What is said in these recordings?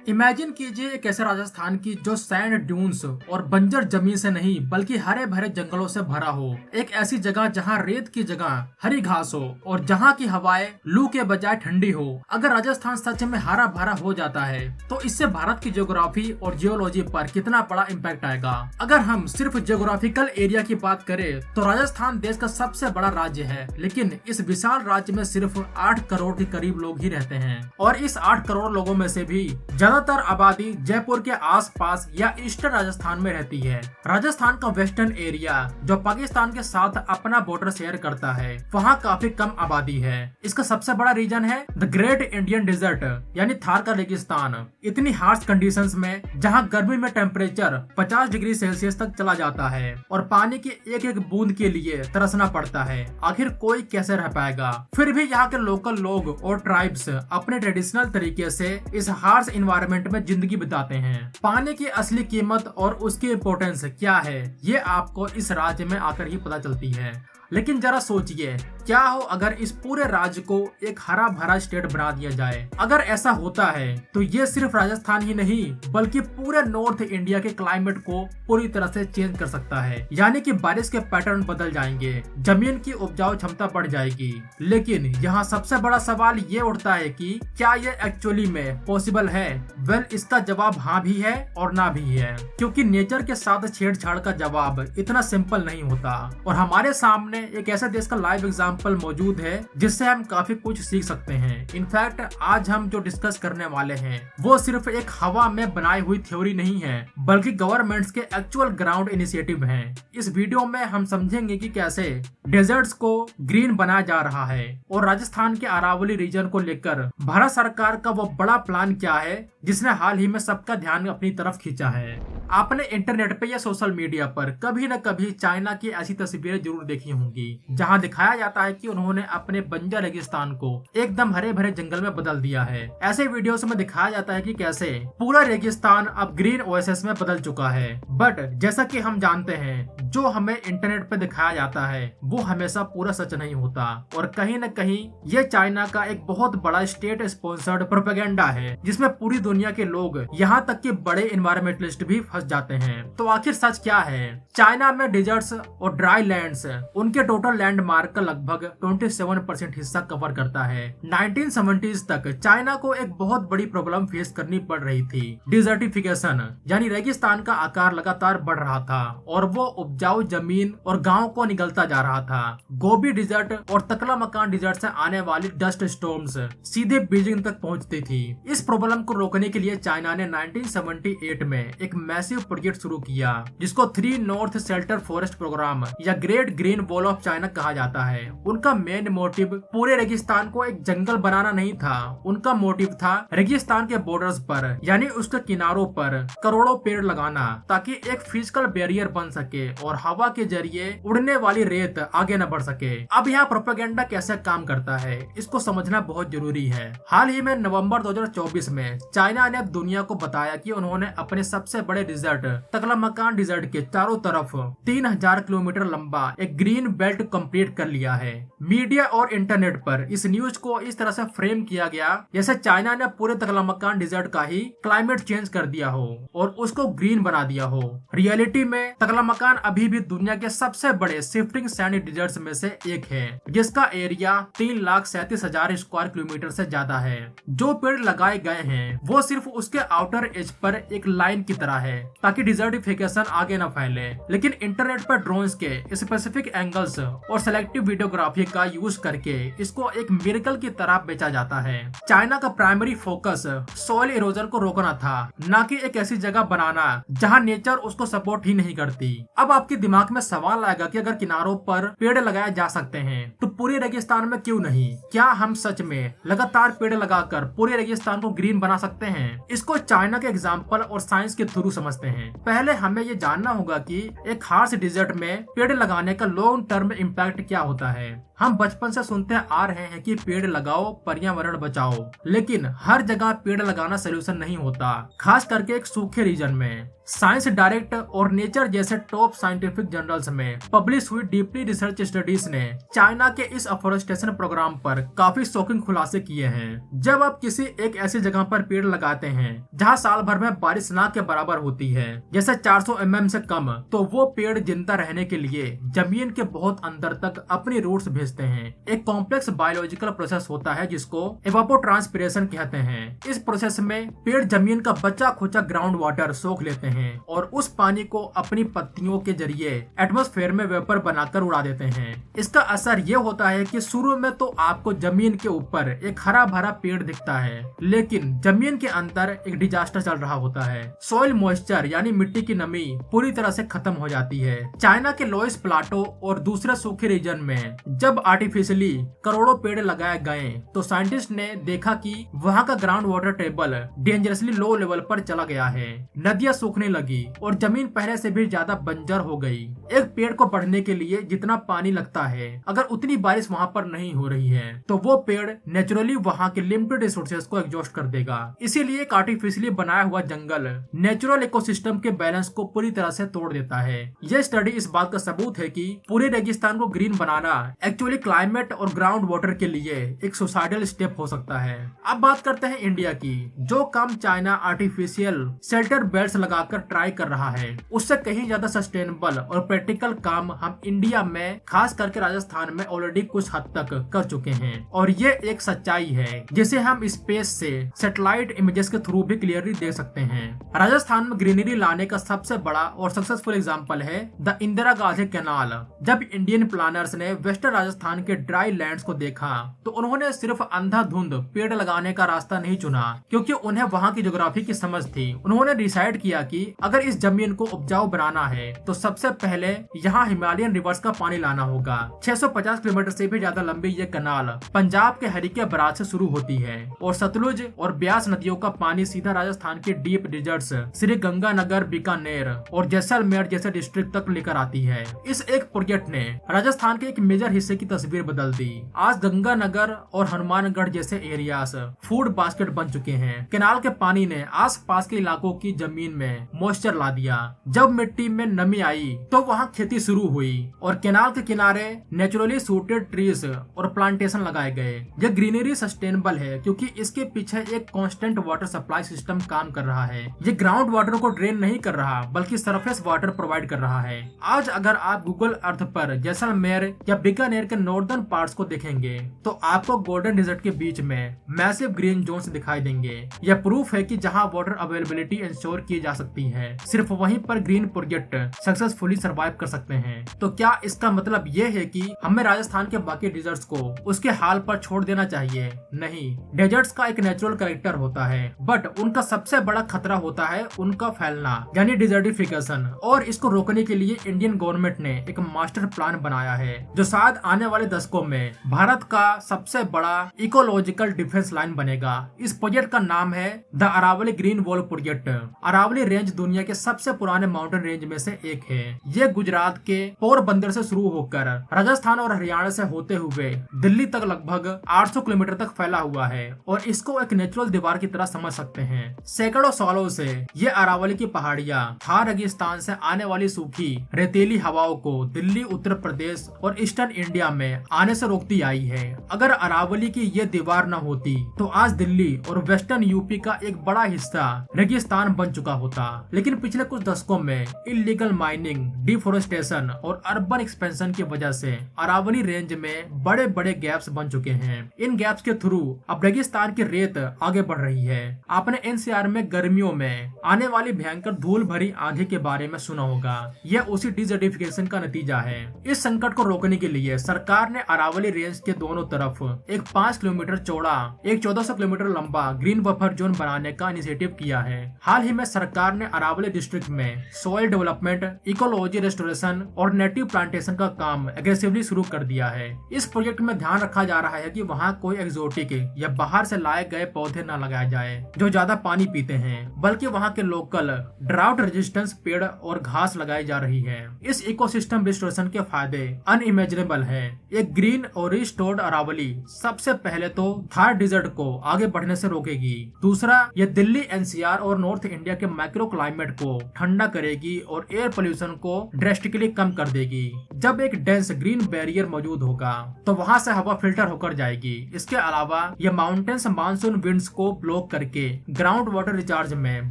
Imagine कीजिए एक ऐसे राजस्थान की जो सैंड ड्यून्स और बंजर जमीन से नहीं बल्कि हरे भरे जंगलों से भरा हो। एक ऐसी जगह जहां रेत की जगह हरी घास हो और जहां की हवाएं लू के बजाय ठंडी हो। अगर राजस्थान सच में हरा भरा हो जाता है तो इससे भारत की ज्योग्राफी और जियोलॉजी पर कितना बड़ा इम्पैक्ट आएगा। अगर हम सिर्फ ज्योग्राफिकल एरिया की बात करें तो राजस्थान देश का सबसे बड़ा राज्य है, लेकिन इस विशाल राज्य में सिर्फ 8 करोड़ के करीब लोग ही रहते हैं और इस 8 करोड़ लोगों में से भी ज्यादातर आबादी जयपुर के आसपास या ईस्टर्न राजस्थान में रहती है। राजस्थान का वेस्टर्न एरिया जो पाकिस्तान के साथ अपना बॉर्डर शेयर करता है, वहाँ काफी कम आबादी है। इसका सबसे बड़ा रीजन है द ग्रेट इंडियन डेजर्ट यानी थार का रेगिस्तान। इतनी हार्श कंडीशंस में जहाँ गर्मी में टेम्परेचर 50 डिग्री सेल्सियस तक चला जाता है और पानी की एक एक बूंद के लिए तरसना पड़ता है। आखिर कोई कैसे रह पाएगा? फिर भी यहाँ के लोकल लोग और ट्राइब्स अपने ट्रेडिशनल तरीके से इस हार्श इन्वायरमेंट में जिंदगी बिताते हैं। पानी की असली कीमत और उसकी इम्पोर्टेंस क्या है, ये आपको इस राज्य में आकर ही पता चलती है। लेकिन जरा सोचिए, क्या हो अगर इस पूरे राज्य को एक हरा भरा स्टेट बना दिया जाए। अगर ऐसा होता है तो ये सिर्फ राजस्थान ही नहीं बल्कि पूरे नॉर्थ इंडिया के क्लाइमेट को पूरी तरह से चेंज कर सकता है। यानी कि बारिश के पैटर्न बदल जाएंगे, जमीन की उपजाऊ क्षमता बढ़ जाएगी। लेकिन यहाँ सबसे बड़ा सवाल ये उठता है कि क्या ये एक्चुअली में पॉसिबल है? वेल, इसका जवाब हाँ भी है और ना भी है, क्योंकि नेचर के साथ छेड़छाड़ का जवाब इतना सिंपल नहीं होता। और हमारे सामने एक ऐसे देश का लाइव एग्जाम्पल मौजूद है जिससे हम काफी कुछ सीख सकते हैं। इनफैक्ट आज हम जो डिस्कस करने वाले हैं वो सिर्फ एक हवा में बनाई हुई थ्योरी नहीं है बल्कि गवर्नमेंट्स के एक्चुअल ग्राउंड इनिशिएटिव हैं। इस वीडियो में हम समझेंगे कि कैसे डेजर्ट्स को ग्रीन बनाया जा रहा है और राजस्थान के अरावली रीजन को लेकर भारत सरकार का वो बड़ा प्लान क्या है जिसने हाल ही में सबका ध्यान अपनी तरफ खींचा है। आपने इंटरनेट पे या सोशल मीडिया पर कभी न कभी चाइना की ऐसी तस्वीरें जरूर देखी होंगी जहां दिखाया जाता है कि उन्होंने अपने बंजर रेगिस्तान को एकदम हरे भरे जंगल में बदल दिया है। ऐसे वीडियोस में दिखाया जाता है कि कैसे पूरा रेगिस्तान अब ग्रीन ओएसिस में बदल चुका है। बट जैसा कि हम जानते हैं, जो हमें इंटरनेट पे दिखाया जाता है वो हमेशा पूरा सच नहीं होता और कहीं न कहीं ये चाइना का एक बहुत बड़ा स्टेट स्पॉन्सर्ड प्रोपेगेंडा है जिसमें पूरी दुनिया के लोग यहाँ तक कि बड़े इन्वायरमेंटलिस्ट भी फंस जाते हैं। तो आखिर सच क्या है? चाइना में डेजर्ट्स और ड्राई लैंड्स उनके टोटल लैंड मार्क का लगभग 27% हिस्सा कवर करता है। 1970s तक चाइना को एक बहुत बड़ी प्रॉब्लम फेस करनी पड़ रही थी, डिजर्टिफिकेशन, यानी रेगिस्तान का आकार लगातार बढ़ रहा था और वो उपजाऊ जमीन और गांव को निगलता जा रहा था। गोबी डिजर्ट और तकलामकान डिजर्ट से आने वाली डस्ट स्टॉर्म्स सीधे बीजिंग तक पहुंचती थी। इस प्रॉब्लम को रोकने के लिए चाइना ने 1978 में एक मैसिव प्रोजेक्ट शुरू किया जिसको 3 नॉर्थ शेल्टर फॉरेस्ट प्रोग्राम या great green wall of China कहा जाता है। उनका मेन मोटिव पूरे रेगिस्तान को एक जंगल बनाना नहीं था, उनका मोटिव था रेगिस्तान के बॉर्डर्स पर यानी उसके किनारों पर करोड़ों पेड़ लगाना ताकि एक फिजिकल बैरियर बन सके और हवा के जरिए उड़ने वाली रेत आगे न बढ़ सके। अब यहाँ प्रोपेगेंडा कैसे काम करता है इसको समझना बहुत जरूरी है। हाल ही में नवंबर 2024 में चाइना ने दुनिया को बताया कि उन्होंने अपने सबसे बड़े डिजर्ट तकलामकान डिजर्ट के चारों तरफ 3000 किलोमीटर लंबा एक ग्रीन बेल्ट कंप्लीट कर लिया है। मीडिया और इंटरनेट पर इस न्यूज को इस तरह से फ्रेम किया गया जैसे चाइना ने पूरे तकलामकान डिजर्ट का ही क्लाइमेट चेंज कर दिया हो और उसको ग्रीन बना दिया हो। रियलिटी में तकलामकान अभी भी दुनिया के सबसे बड़े शिफ्टिंग सैंड डिजर्ट्स में से एक है जिसका एरिया 3,37,000 स्क्वायर किलोमीटर से ज्यादा है। जो पेड़ लगाए गए हैं वो सिर्फ उसके आउटर एज पर एक लाइन की तरह है ताकि डिजर्टिफिकेशन आगे न फैले। लेकिन इंटरनेट पर ड्रोन्स के स्पेसिफिक एंगल्स और सेलेक्टिव वीडियोग्राफी का यूज करके इसको एक मिरेकल की तरह बेचा जाता है। चाइना का प्राइमरी फोकस सॉइल इरोजन को रोकना था, न कि एक ऐसी जगह बनाना जहां नेचर उसको सपोर्ट ही नहीं करती। अब आपके दिमाग में सवाल आएगा कि अगर किनारों पर पेड़ लगाए जा सकते हैं तो पूरे रेगिस्तान में क्यों नहीं? क्या हम सच में लगातार पेड़ लगाकर पूरे रेगिस्तान को ग्रीन बना सकते हैं? इसको चाइना के एग्जाम्पल और साइंस के थ्रू समझते हैं। पहले हमें ये जानना होगा कि एक हार्श डिजर्ट में पेड़ लगाने का लॉन्ग टर्म इम्पैक्ट क्या होता है। हम बचपन से सुनते आ रहे हैं कि पेड़ लगाओ, पर्यावरण बचाओ, लेकिन हर जगह पेड़ लगाना सोल्यूशन नहीं होता, खास करके एक सूखे रीजन में। साइंस डायरेक्ट और नेचर जैसे टॉप साइंटिफिक जर्नल्स में पब्लिश हुई डीपली रिसर्च स्टडीज ने चाइना के इस अफोरेस्टेशन प्रोग्राम पर काफी शॉकिंग खुलासे किए हैं। जब आप किसी एक ऐसी जगह पर पेड़ लगाते हैं जहां साल भर में बारिश ना के बराबर होती है, जैसे 400 mm से कम, तो वो पेड़ जिंदा रहने के लिए जमीन के बहुत अंदर तक अपनी रूट्स भेजते हैं। एक कॉम्प्लेक्स बायोलॉजिकल प्रोसेस होता है जिसको एवापोट्रांसपिरेशन कहते हैं। इस प्रोसेस में पेड़ जमीन का बचा खुचा ग्राउंड वाटर सोख लेते हैं और उस पानी को अपनी पत्तियों के जरिए एटमॉस्फेयर में वेपर बनाकर उड़ा देते हैं। इसका असर ये होता है कि शुरू में तो आपको जमीन के ऊपर एक हरा भरा पेड़ दिखता है, लेकिन जमीन के अंदर एक डिजास्टर चल रहा होता है। सॉइल मॉइस्चर यानी मिट्टी की नमी पूरी तरह से खत्म हो जाती है। चाइना के लोइस प्लाटो और दूसरे सूखे रीजन में जब आर्टिफिशियली करोड़ों पेड़ लगाए गए तो साइंटिस्ट ने देखा कि वहाँ का ground water table dangerously low level पर चला गया है। नदियां सूखने लगी और जमीन पहले से भी ज्यादा बंजर हो गई। एक पेड़ को बढ़ने के लिए जितना पानी लगता है, अगर उतनी बारिश वहाँ पर नहीं हो रही है तो वो पेड़ नेचुरली वहाँ के लिमिटेड रिसोर्सेज को एग्जॉस्ट कर देगा। इसीलिए एक आर्टिफिशियली बनाया हुआ जंगल नेचुरल इकोसिस्टम के बैलेंस को पूरी तरह से तोड़ देता है। यह स्टडी इस बात का सबूत है कि पूरे रेगिस्तान को ग्रीन बनाना एक्चुअली क्लाइमेट और ग्राउंड वाटर के लिए एक सुसाइडल स्टेप हो सकता है। अब बात करते हैं इंडिया की। जो काम चाइना आर्टिफिशियल शेल्टर बेल्ट्स लगाकर ट्राई कर रहा है, उससे कहीं ज्यादा सस्टेनेबल और प्रैक्टिकल काम हम इंडिया में खास करके राजस्थान में ऑलरेडी कुछ हद तक कर चुके हैं। और ये एक सच्चाई है जिसे हम स्पेस से सैटेलाइट इमेजेस के थ्रू भी क्लियरली देख सकते हैं। राजस्थान में ग्रीनरी लाने का सबसे बड़ा और सक्सेसफुल एग्जांपल है द इंदिरा गांधी कैनाल। जब इंडियन प्लानर्स ने वेस्टर्न राजस्थान के ड्राई लैंड्स को देखा तो उन्होंने सिर्फ अंधाधुंध पेड़ लगाने का रास्ता नहीं चुना, क्योंकि उन्हें वहाँ की ज्योग्राफी की समझ थी। उन्होंने डिसाइड किया कि अगर इस जमीन को उपजाऊ बनाना है तो सबसे पहले यहाँ हिमालयन रिवर्स का पानी लाना होगा। 650 किलोमीटर से भी ज्यादा लंबी ये कनाल पंजाब के हरिके बराज से शुरू होती है और सतलुज और ब्यास नदियों का पानी सीधा राजस्थान के डीप डिजर्ट्स श्री गंगानगर, बीकानेर और जैसलमेर जैसे डिस्ट्रिक्ट तक लेकर आती है। इस एक प्रोजेक्ट ने राजस्थान के एक मेजर हिस्से की तस्वीर बदल दी। आज गंगानगर और हनुमानगढ़ जैसे एरियाज फूड बास्केट बन चुके हैं। कैनाल के पानी ने आस पास के इलाकों की जमीन में मॉइस्चर ला दिया। जब मिट्टी में नमी आई तो वहाँ खेती शुरू हुई और कैनाल के किनारे नेचुरली सूटेड ट्रीज और प्लांटेशन लगाए गए। यह ग्रीनरी सस्टेनेबल है क्योंकि इसके पीछे एक कांस्टेंट वाटर सप्लाई सिस्टम काम कर रहा है। ये ग्राउंड वाटर को ड्रेन नहीं कर रहा बल्कि सरफेस वाटर प्रोवाइड कर रहा है। आज अगर आप गूगल अर्थ पर जैसलमेर या बीकानेर के नॉर्दर्न पार्ट्स को देखेंगे तो आपको गोल्डन डिजर्ट के बीच में मैसिव ग्रीन जोन्स दिखाई देंगे। यह प्रूफ है कि जहाँ वाटर अवेलेबिलिटी इंश्योर की जा सकती है, सिर्फ वहीं पर ग्रीन प्रोजेक्ट सक्सेसफुली सरवाइव कर सकते हैं। तो क्या इसका मतलब ये है कि हमें राजस्थान के बाकी डिजर्ट्स को उसके हाल पर छोड़ देना चाहिए? नहीं, डेजर्ट्स का एक नेचुरल कैरेक्टर होता है, बट उनका सबसे बड़ा खतरा होता है उनका फैलना यानी डिजर्टिफिकेशन। और इसको रोकने के लिए इंडियन गवर्नमेंट ने एक मास्टर प्लान बनाया है जो शायद आने वाले दशकों में भारत का सबसे बड़ा इकोलॉजिकल डिफेंस लाइन बनेगा। इस प्रोजेक्ट का नाम है the Aravalli green wall project. Aravalli range दुनिया के सबसे पुराने माउंटेन रेंज में से एक है। ये गुजरात के पोरबंदर से शुरू होकर राजस्थान और हरियाणा से होते हुए दिल्ली तक लगभग 800 किलोमीटर तक फैला हुआ है और इसको एक नेचुरल दीवार की तरह समझ सकते हैं। सैकड़ों सालों से ये अरावली की पहाड़ियाँ थार रेगिस्तान से आने वाली सूखी रेतीली हवाओं को दिल्ली, उत्तर प्रदेश और ईस्टर्न इंडिया में आने से रोकती आई है। अगर अरावली की ये दीवार न होती तो आज दिल्ली और वेस्टर्न यूपी का एक बड़ा हिस्सा रेगिस्तान बन चुका होता। लेकिन पिछले कुछ दशकों में इलीगल माइनिंग, डिफोरेस्टेशन और अर्बन एक्सपेंशन की वजह से अरावली रेंज में बड़े बड़े गैप्स बन चुके हैं। इन गैप्स के थ्रू अब रेगिस्तान की रेत आगे बढ़ रही है। आपने एनसीआर में गर्मियों में आने वाली भयंकर धूल भरी आंधी के बारे में सुना होगा। यह उसी डिजर्टिफिकेशन का नतीजा है। इस संकट को रोकने के लिए सरकार ने अरावली रेंज के दोनों तरफ एक 5 किलोमीटर चौड़ा, एक 1400 किलोमीटर लंबा ग्रीन बफर जोन बनाने का इनिशिएटिव किया है। हाल ही में सरकार ने अरावली डिस्ट्रिक्ट में सॉइल डेवलपमेंट, इकोलॉजी रेस्टोरेशन और नेटिव प्लांटेशन का काम एग्रेसिवली शुरू कर दिया है। इस प्रोजेक्ट में ध्यान रखा जा रहा है कि वहाँ कोई एक्सोटिक या बाहर से लाए गए पौधे न लगाए जाए जो ज्यादा पानी पीते हैं, बल्कि वहाँ के लोकल ड्राउट रेजिस्टेंस पेड़ और घास लगाई जा रही है। इस इकोसिस्टम रेस्टोरेशन के फायदे अनइमेजिनेबल है। एक ग्रीन और रिस्टोर्ड अरावली सबसे पहले तो थार डिजर्ट को आगे बढ़ने से रोकेगी। दूसरा, ये दिल्ली एनसीआर और नॉर्थ इंडिया के माइक्रो क्लाइमेट को ठंडा करेगी और एयर पोल्यूशन को ड्रेस्टिकली कम कर देगी। जब एक डेंस ग्रीन बैरियर मौजूद होगा तो वहां से हवा फिल्टर होकर जाएगी। इसके अलावा ये माउंटेन्स मानसून विंड्स को ब्लॉक करके ग्राउंड वाटर रिचार्ज में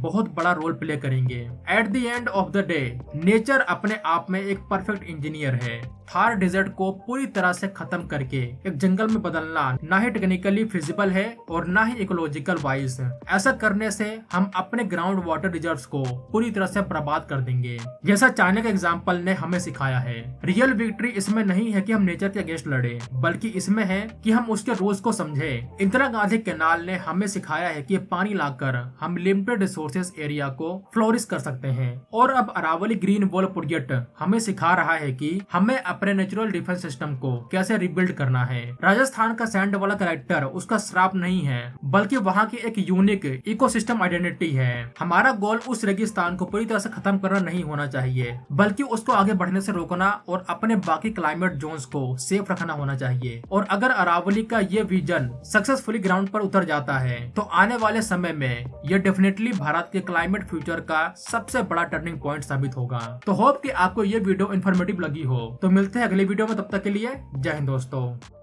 बहुत बड़ा रोल प्ले करेंगे। At the end of the day nature अपने आप में एक परफेक्ट इंजीनियर है। थार डेजर्ट को पूरी तरह से खत्म करके एक जंगल में बदलना ना ही टेक्निकली फिजिबल है और ना ही इकोलॉजिकल वाइज। ऐसा करने से हम अपने ग्राउंड वाटर रिजर्व्स को पूरी तरह से बर्बाद कर देंगे, जैसा चाइना के एग्जाम्पल ने हमें सिखाया है। रियल विक्ट्री इसमें नहीं है कि हम नेचर के अगेंस्ट लड़े, बल्कि इसमें है कि हम उसके रूल्स को समझे। इंदिरा गांधी कैनाल ने हमें सिखाया है कि पानी लाकर हम लिमिटेड रिसोर्सेज एरिया को फ्लोरिश कर सकते हैं, और अब अरावली ग्रीन वॉल प्रोजेक्ट हमें सिखा रहा है कि हमें अपने नेचुरल डिफेंस सिस्टम को कैसे रिबिल्ड करना है। राजस्थान का सैंड वाला कैरेक्टर उसका श्राप नहीं है, बल्कि वहाँ की एक यूनिक इकोसिस्टम आइडेंटिटी है। हमारा गोल उस रेगिस्तान को पूरी तरह से खत्म करना नहीं होना चाहिए, बल्कि उसको आगे बढ़ने से रोकना और अपने बाकी क्लाइमेट जोन्स को सेफ रखना होना चाहिए। और अगर अरावली का ये विजन सक्सेसफुली ग्राउंड पर उतर जाता है तो आने वाले समय में यह डेफिनेटली भारत के क्लाइमेट फ्यूचर का सबसे बड़ा टर्निंग पॉइंट साबित होगा। तो होप कि आपको ये वीडियो इन्फॉर्मेटिव लगी हो। तो मिलते हैं अगले वीडियो में, तब तक के लिए जय हिंद दोस्तों।